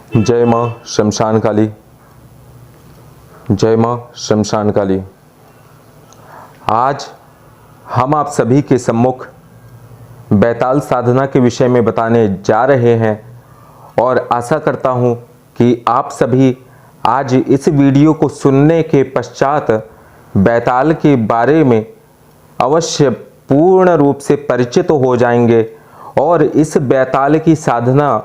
जय माँ शमशान काली। जय माँ शमशान काली। आज हम आप सभी के सम्मुख बैताल साधना के विषय में बताने जा रहे हैं और आशा करता हूँ कि आप सभी आज इस वीडियो को सुनने के पश्चात बैताल के बारे में अवश्य पूर्ण रूप से परिचित हो जाएंगे और इस बैताल की साधना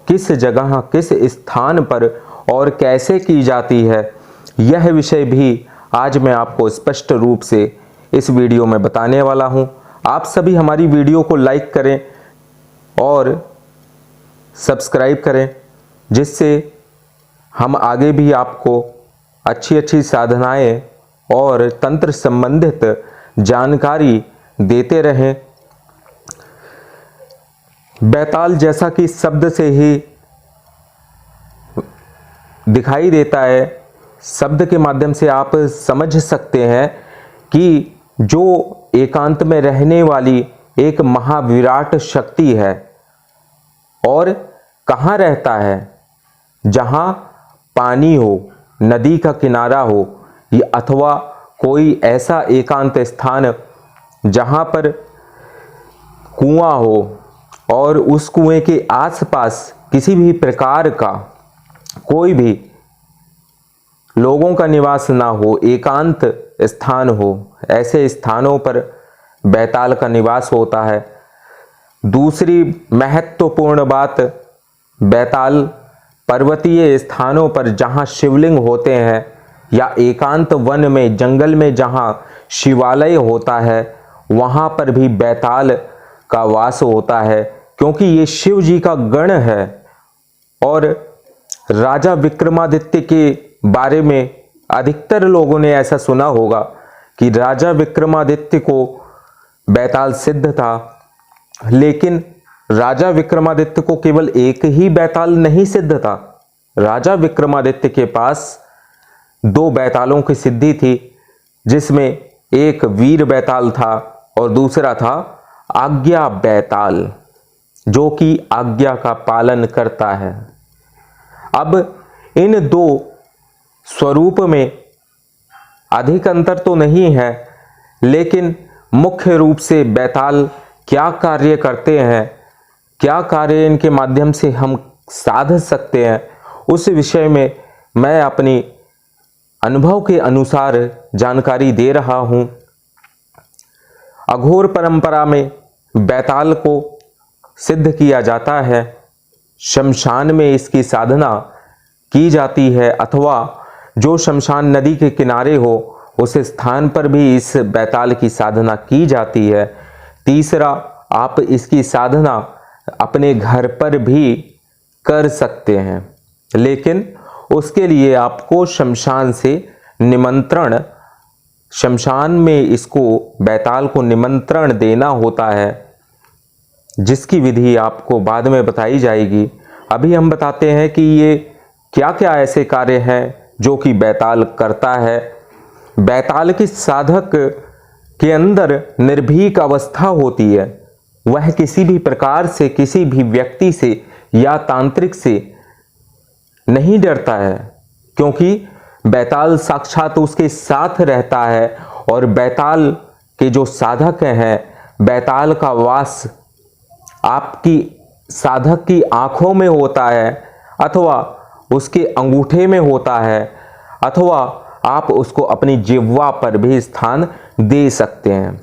किस जगह किस स्थान पर और कैसे की जाती है, यह विषय भी आज मैं आपको स्पष्ट रूप से इस वीडियो में बताने वाला हूं। आप सभी हमारी वीडियो को लाइक करें और सब्सक्राइब करें, जिससे हम आगे भी आपको अच्छी साधनाएं और तंत्र संबंधित जानकारी देते रहें। बैताल जैसा कि शब्द से ही दिखाई देता है, शब्द के माध्यम से आप समझ सकते हैं कि जो एकांत में रहने वाली एक महाविराट शक्ति है। और कहाँ रहता है? जहाँ पानी हो, नदी का किनारा हो या अथवा कोई ऐसा एकांत स्थान जहाँ पर कुआं हो और उस कुएं के आसपास किसी भी प्रकार का कोई भी लोगों का निवास ना हो, एकांत स्थान हो, ऐसे स्थानों पर बैताल का निवास होता है। दूसरी महत्वपूर्ण बात, बैताल पर्वतीय स्थानों पर जहां शिवलिंग होते हैं या एकांत वन में जंगल में जहां शिवालय होता है, वहां पर भी बैताल का वास होता है, क्योंकि ये शिव जी का गण है। और राजा विक्रमादित्य के बारे में अधिकतर लोगों ने ऐसा सुना होगा कि राजा विक्रमादित्य को बैताल सिद्ध था, लेकिन राजा विक्रमादित्य को केवल एक ही बैताल नहीं सिद्ध था। राजा विक्रमादित्य के पास दो बैतालों की सिद्धि थी, जिसमें एक वीर बैताल था और दूसरा था आज्ञा बैताल, जो कि आज्ञा का पालन करता है। अब इन दो स्वरूप में अधिक अंतर तो नहीं है, लेकिन मुख्य रूप से बैताल क्या कार्य करते हैं, क्या कार्य इनके माध्यम से हम साध सकते हैं, उस विषय में मैं अपनी अनुभव के अनुसार जानकारी दे रहा हूं। अघोर परंपरा में बैताल को सिद्ध किया जाता है, शमशान में इसकी साधना की जाती है, अथवा जो शमशान नदी के किनारे हो उस स्थान पर भी इस बैताल की साधना की जाती है। तीसरा, आप इसकी साधना अपने घर पर भी कर सकते हैं, लेकिन उसके लिए आपको शमशान से निमंत्रण, शमशान में इसको बैताल को निमंत्रण देना होता है, जिसकी विधि आपको बाद में बताई जाएगी। अभी हम बताते हैं कि ये क्या क्या ऐसे कार्य हैं जो कि बैताल करता है। बैताल के साधक के अंदर निर्भीक अवस्था होती है, वह किसी भी प्रकार से किसी भी व्यक्ति से या तांत्रिक से नहीं डरता है, क्योंकि बैताल साक्षात उसके साथ रहता है। और बैताल के जो साधक हैं, बैताल का वास आपकी साधक की आंखों में होता है, अथवा उसके अंगूठे में होता है, अथवा आप उसको अपनी जिह्वा पर भी स्थान दे सकते हैं।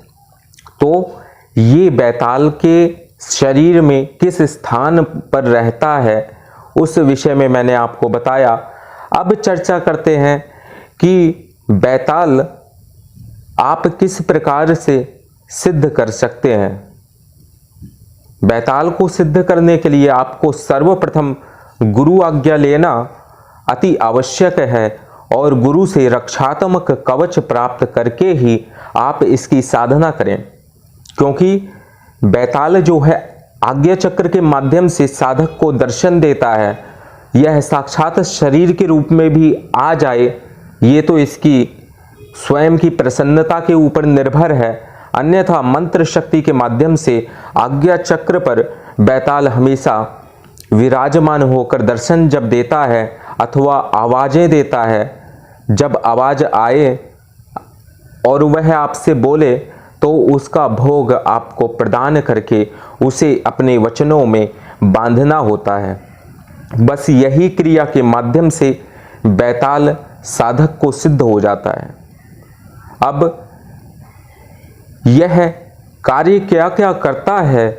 तो ये बैताल के शरीर में किस स्थान पर रहता है, उस विषय में मैंने आपको बताया। अब चर्चा करते हैं कि बैताल आप किस प्रकार से सिद्ध कर सकते हैं। बैताल को सिद्ध करने के लिए आपको सर्वप्रथम गुरु आज्ञा लेना अति आवश्यक है, और गुरु से रक्षात्मक कवच प्राप्त करके ही आप इसकी साधना करें, क्योंकि बैताल जो है आज्ञा चक्र के माध्यम से साधक को दर्शन देता है। यह साक्षात शरीर के रूप में भी आ जाए, ये तो इसकी स्वयं की प्रसन्नता के ऊपर निर्भर है, अन्यथा मंत्र शक्ति के माध्यम से आज्ञा चक्र पर बैताल हमेशा विराजमान होकर दर्शन जब देता है अथवा आवाज़ें देता है, जब आवाज़ आए और वह आपसे बोले तो उसका भोग आपको प्रदान करके उसे अपने वचनों में बांधना होता है। बस यही क्रिया के माध्यम से बैताल साधक को सिद्ध हो जाता है। अब यह कार्य क्या क्या करता है,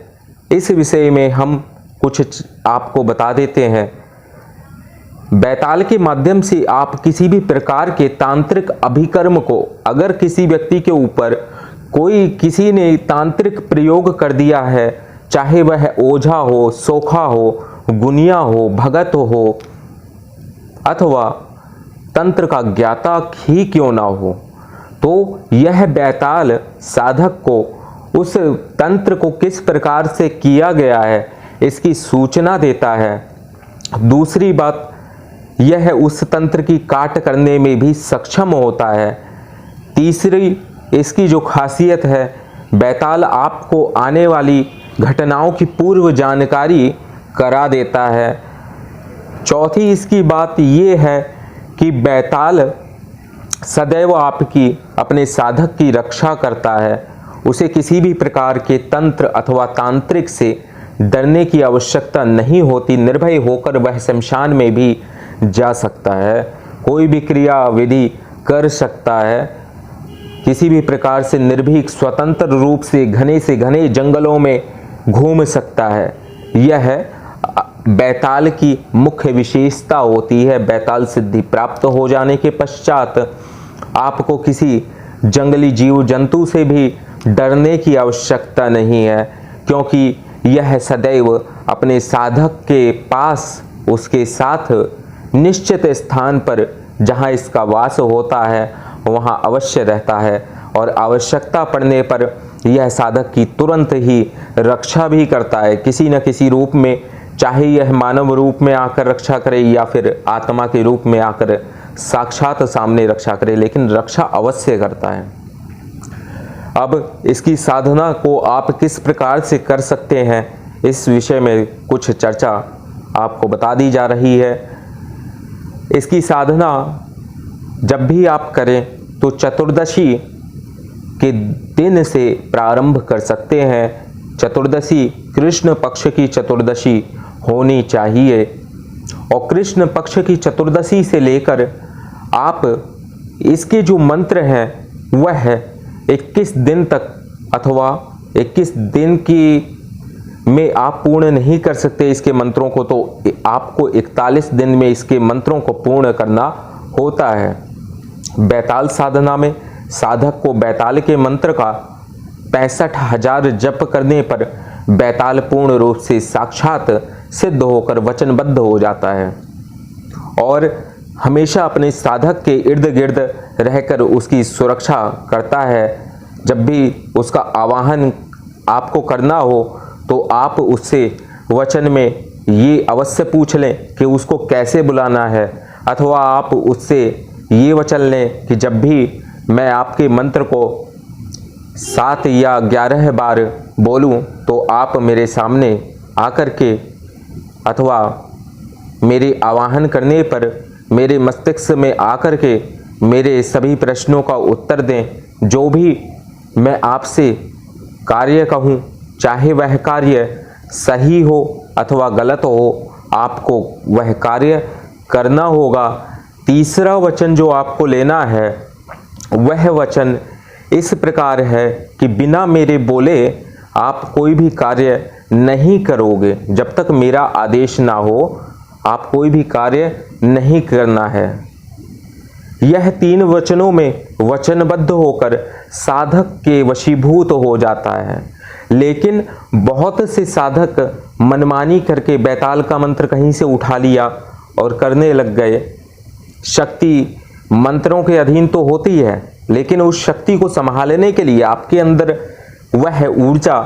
इस विषय में हम कुछ आपको बता देते हैं। बैताल के माध्यम से आप किसी भी प्रकार के तांत्रिक अभिकर्म को, अगर किसी व्यक्ति के ऊपर किसी ने तांत्रिक प्रयोग कर दिया है, चाहे वह ओझा हो, सोखा हो, गुनिया हो, भगत हो अथवा तंत्र का ज्ञाता ही क्यों ना हो, तो यह बैताल साधक को उस तंत्र को किस प्रकार से किया गया है इसकी सूचना देता है। दूसरी बात, यह उस तंत्र की काट करने में भी सक्षम होता है। तीसरी इसकी जो खासियत है, बैताल आपको आने वाली घटनाओं की पूर्व जानकारी करा देता है। चौथी इसकी बात ये है कि बैताल सदैव आपकी अपने साधक की रक्षा करता है। उसे किसी भी प्रकार के तंत्र अथवा तांत्रिक से डरने की आवश्यकता नहीं होती। निर्भय होकर वह शमशान में भी जा सकता है, कोई भी क्रिया विधि कर सकता है, किसी भी प्रकार से निर्भीक स्वतंत्र रूप से घने जंगलों में घूम सकता है। यह बैताल की मुख्य विशेषता होती है। बैताल सिद्धि प्राप्त हो जाने के पश्चात आपको किसी जंगली जीव जंतु से भी डरने की आवश्यकता नहीं है, क्योंकि यह सदैव अपने साधक के पास उसके साथ निश्चित स्थान पर जहाँ इसका वास होता है वहाँ अवश्य रहता है और आवश्यकता पड़ने पर यह साधक की तुरंत ही रक्षा भी करता है, किसी न किसी रूप में, चाहे यह मानव रूप में आकर रक्षा करे या फिर आत्मा के रूप में आकर साक्षात सामने रक्षा करे, लेकिन रक्षा अवश्य करता है। अब इसकी साधना को आप किस प्रकार से कर सकते हैं, इस विषय में कुछ चर्चा आपको बता दी जा रही है। इसकी साधना जब भी आप करें तो चतुर्दशी के दिन से प्रारंभ कर सकते हैं। चतुर्दशी कृष्ण पक्ष की चतुर्दशी होनी चाहिए और कृष्ण पक्ष की चतुर्दशी से लेकर आप इसके जो मंत्र हैं वह 21 दिन तक अथवा 21 दिन की में आप पूर्ण नहीं कर सकते इसके मंत्रों को, तो आपको 41 दिन में इसके मंत्रों को पूर्ण करना होता है। बैताल साधना में साधक को बैताल के मंत्र का 65,000 जप करने पर बैताल पूर्ण रूप से साक्षात सिद्ध होकर वचनबद्ध हो जाता है और हमेशा अपने साधक के इर्द गिर्द रहकर उसकी सुरक्षा करता है। जब भी उसका आवाहन आपको करना हो तो आप उससे वचन में ये अवश्य पूछ लें कि उसको कैसे बुलाना है, अथवा आप उससे ये वचन लें कि जब भी मैं आपके मंत्र को 7 या 11 बार बोलूं तो आप मेरे सामने आकर के अथवा मेरे आवाहन करने पर मेरे मस्तिष्क में आकर के मेरे सभी प्रश्नों का उत्तर दें। जो भी मैं आपसे कार्य कहूं, चाहे वह कार्य सही हो अथवा गलत हो, आपको वह कार्य करना होगा। तीसरा वचन जो आपको लेना है वह वचन इस प्रकार है कि बिना मेरे बोले आप कोई भी कार्य नहीं करोगे। जब तक मेरा आदेश ना हो आप कोई भी कार्य नहीं करना है। यह 3 वचनों में वचनबद्ध होकर साधक के वशीभूत हो जाता है। लेकिन बहुत से साधक मनमानी करके बैताल का मंत्र कहीं से उठा लिया और करने लग गए। शक्ति मंत्रों के अधीन तो होती है, लेकिन उस शक्ति को संभालने के लिए आपके अंदर वह ऊर्जा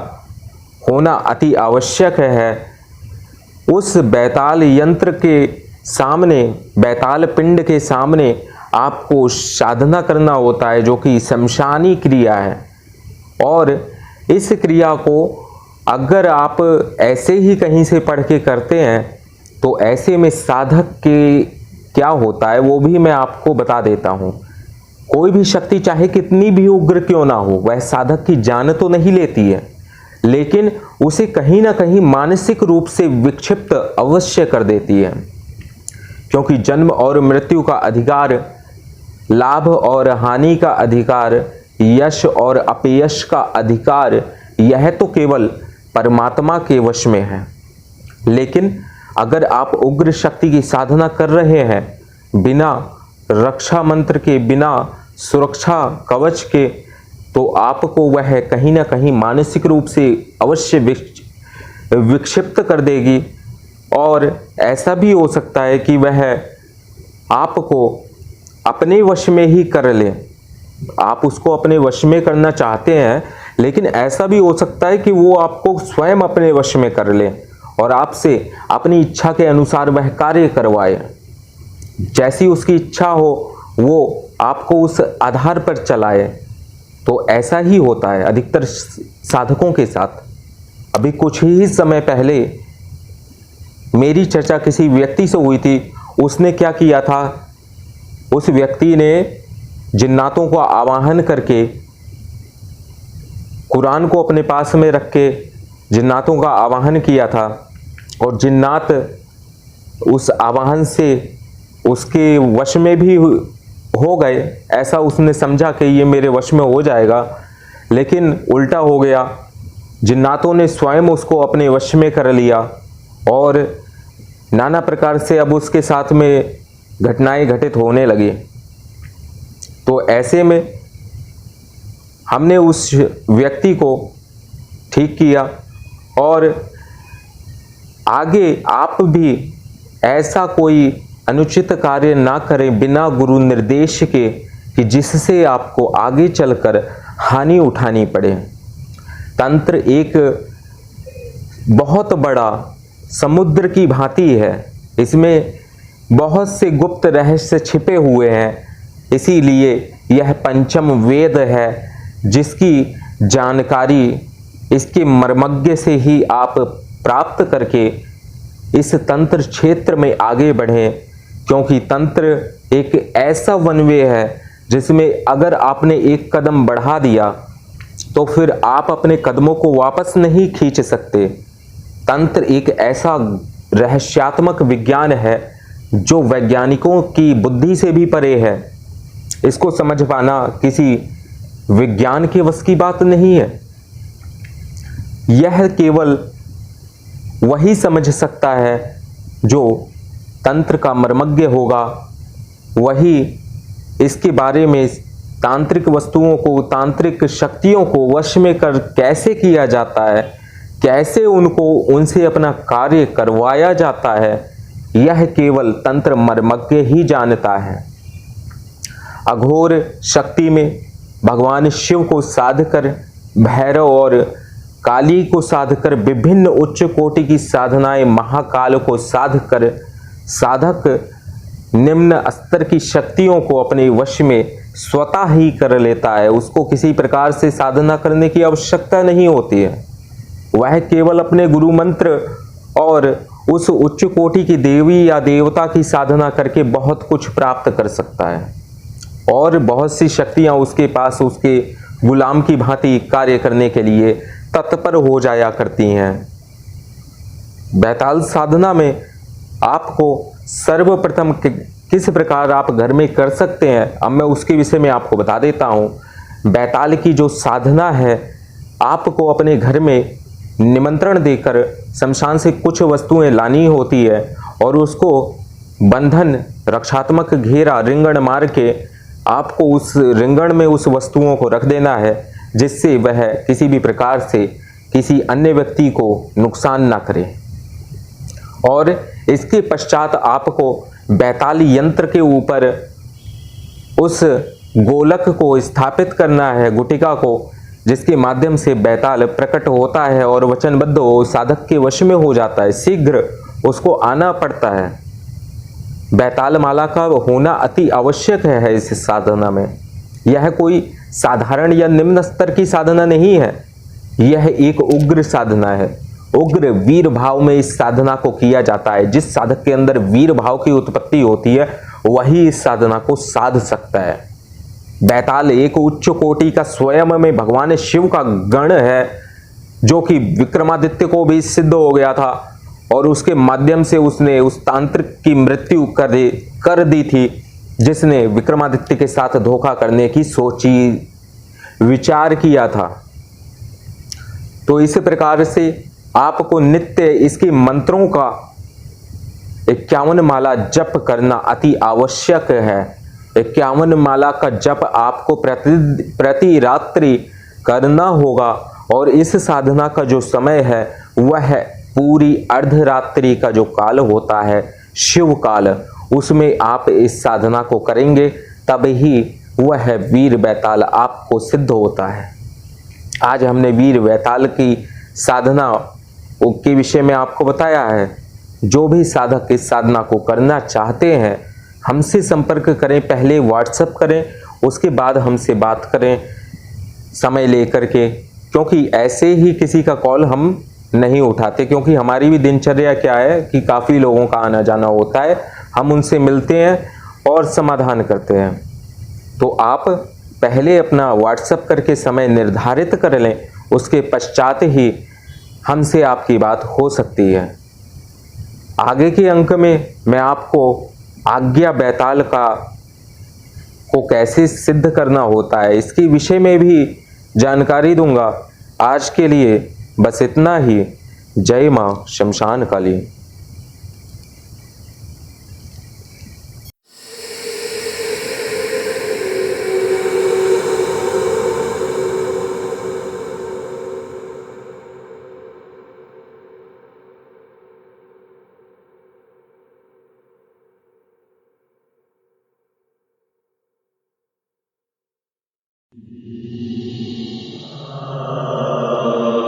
होना अति आवश्यक है। उस बैताल यंत्र के सामने, बैताल पिंड के सामने आपको साधना करना होता है, जो कि शमशानी क्रिया है। और इस क्रिया को अगर आप ऐसे ही कहीं से पढ़ के करते हैं तो ऐसे में साधक के क्या होता है वो भी मैं आपको बता देता हूं। कोई भी शक्ति चाहे कितनी भी उग्र क्यों ना हो, वह साधक की जान तो नहीं लेती है, लेकिन उसे कहीं ना कहीं मानसिक रूप से विक्षिप्त अवश्य कर देती है। क्योंकि जन्म और मृत्यु का अधिकार, लाभ और हानि का अधिकार, यश और अपयश का अधिकार, यह तो केवल परमात्मा के वश में है। लेकिन अगर आप उग्र शक्ति की साधना कर रहे हैं बिना रक्षा मंत्र के, बिना सुरक्षा कवच के, तो आपको वह कहीं ना कहीं मानसिक रूप से अवश्य विक्षिप्त कर देगी। और ऐसा भी हो सकता है कि वह आपको अपने वश में ही कर ले। आप उसको अपने वश में करना चाहते हैं, लेकिन ऐसा भी हो सकता है कि वो आपको स्वयं अपने वश में कर ले और आपसे अपनी इच्छा के अनुसार वह कार्य करवाए। जैसी उसकी इच्छा हो वो आपको उस आधार पर चलाए। तो ऐसा ही होता है अधिकतर साधकों के साथ। अभी कुछ ही समय पहले मेरी चर्चा किसी व्यक्ति से हुई थी। उसने क्या किया था, उस व्यक्ति ने जिन्नातों को आवाहन करके, कुरान को अपने पास में रख के जिन्नातों का आवाहन किया था, और जिन्नात उस आवाहन से उसके वश में भी हो गए। ऐसा उसने समझा कि ये मेरे वश में हो जाएगा, लेकिन उल्टा हो गया। जिन्नातों ने स्वयं उसको अपने वश में कर लिया और नाना प्रकार से अब उसके साथ में घटनाएं घटित होने लगी। तो ऐसे में हमने उस व्यक्ति को ठीक किया, और आगे आप भी ऐसा कोई अनुचित कार्य ना करें बिना गुरु निर्देश के, कि जिससे आपको आगे चलकर हानि उठानी पड़े। तंत्र एक बहुत बड़ा समुद्र की भांति है, इसमें बहुत से गुप्त रहस्य छिपे हुए हैं। इसीलिए यह पंचम वेद है, जिसकी जानकारी इसके मर्मज्ञ से ही आप प्राप्त करके इस तंत्र क्षेत्र में आगे बढ़ें। क्योंकि तंत्र एक ऐसा वनवे है जिसमें अगर आपने एक कदम बढ़ा दिया तो फिर आप अपने कदमों को वापस नहीं खींच सकते। तंत्र एक ऐसा रहस्यात्मक विज्ञान है जो वैज्ञानिकों की बुद्धि से भी परे है। इसको समझ पाना किसी विज्ञान के वश की बात नहीं है। यह केवल वही समझ सकता है जो तंत्र का मर्मज्ञ होगा, वही इसके बारे में तांत्रिक वस्तुओं को, तांत्रिक शक्तियों को वश में कर कैसे किया जाता है, कैसे उनको उनसे अपना कार्य करवाया जाता है, यह केवल तंत्र मर्मज्ञ ही जानता है। अघोर शक्ति में भगवान शिव को साध कर, भैरव और काली को साध कर, विभिन्न उच्च कोटि की साधनाएं महाकाल को साध कर, साधक निम्न स्तर की शक्तियों को अपने वश में स्वतः ही कर लेता है। उसको किसी प्रकार से साधना करने की आवश्यकता नहीं होती है। वह केवल अपने गुरु मंत्र और उस उच्च कोटि की देवी या देवता की साधना करके बहुत कुछ प्राप्त कर सकता है, और बहुत सी शक्तियां उसके पास उसके गुलाम की भांति कार्य करने के लिए तत्पर हो जाया करती हैं। बैताल साधना में आपको सर्वप्रथम किस प्रकार आप घर में कर सकते हैं, अब मैं उसके विषय में आपको बता देता हूँ। बैताल की जो साधना है, आपको अपने घर में निमंत्रण देकर शमशान से कुछ वस्तुएं लानी होती है और उसको बंधन, रक्षात्मक घेरा, रिंगण मार के आपको उस रिंगण में उस वस्तुओं को रख देना है, जिससे वह किसी भी प्रकार से किसी अन्य व्यक्ति को नुकसान ना करे। और इसके पश्चात आपको बैताली यंत्र के ऊपर उस गोलक को स्थापित करना है, गुटिका को, जिसके माध्यम से बैताल प्रकट होता है और वचनबद्ध हो साधक के वश में हो जाता है। शीघ्र उसको आना पड़ता है। बैताल माला का होना अति आवश्यक है इस साधना में। यह कोई साधारण या निम्न स्तर की साधना नहीं है। यह एक उग्र साधना है। उग्र वीर भाव में इस साधना को किया जाता है। जिस साधक के अंदर वीर भाव की उत्पत्ति होती है वही इस साधना को साध सकता है। बैताल एक उच्च कोटि का स्वयं में भगवान शिव का गण है, जो कि विक्रमादित्य को भी सिद्ध हो गया था और उसके माध्यम से उसने उस तांत्रिक की मृत्यु कर दी थी, जिसने विक्रमादित्य के साथ धोखा करने की सोची विचार किया था। तो इस प्रकार से आपको नित्य इसके मंत्रों का 51 माला जप करना अति आवश्यक है। 51 माला का जप आपको प्रति रात्रि करना होगा और इस साधना का जो समय है वह पूरी अर्धरात्रि का जो काल होता है शिव काल, उसमें आप इस साधना को करेंगे तब ही वह वीर बैताल आपको सिद्ध होता है। आज हमने वीर बैताल की साधना के विषय में आपको बताया है। जो भी साधक इस साधना को करना चाहते हैं हमसे संपर्क करें, पहले व्हाट्सएप करें, उसके बाद हमसे बात करें समय लेकर के, क्योंकि ऐसे ही किसी का कॉल हम नहीं उठाते, क्योंकि हमारी भी दिनचर्या क्या है कि काफ़ी लोगों का आना जाना होता है, हम उनसे मिलते हैं और समाधान करते हैं। तो आप पहले अपना व्हाट्सएप करके समय निर्धारित कर लें, उसके पश्चात ही हमसे आपकी बात हो सकती है। आगे के अंक में मैं आपको आज्ञा बैताल को कैसे सिद्ध करना होता है इसके विषय में भी जानकारी दूंगा। आज के लिए बस इतना ही। जय मां शमशान काली।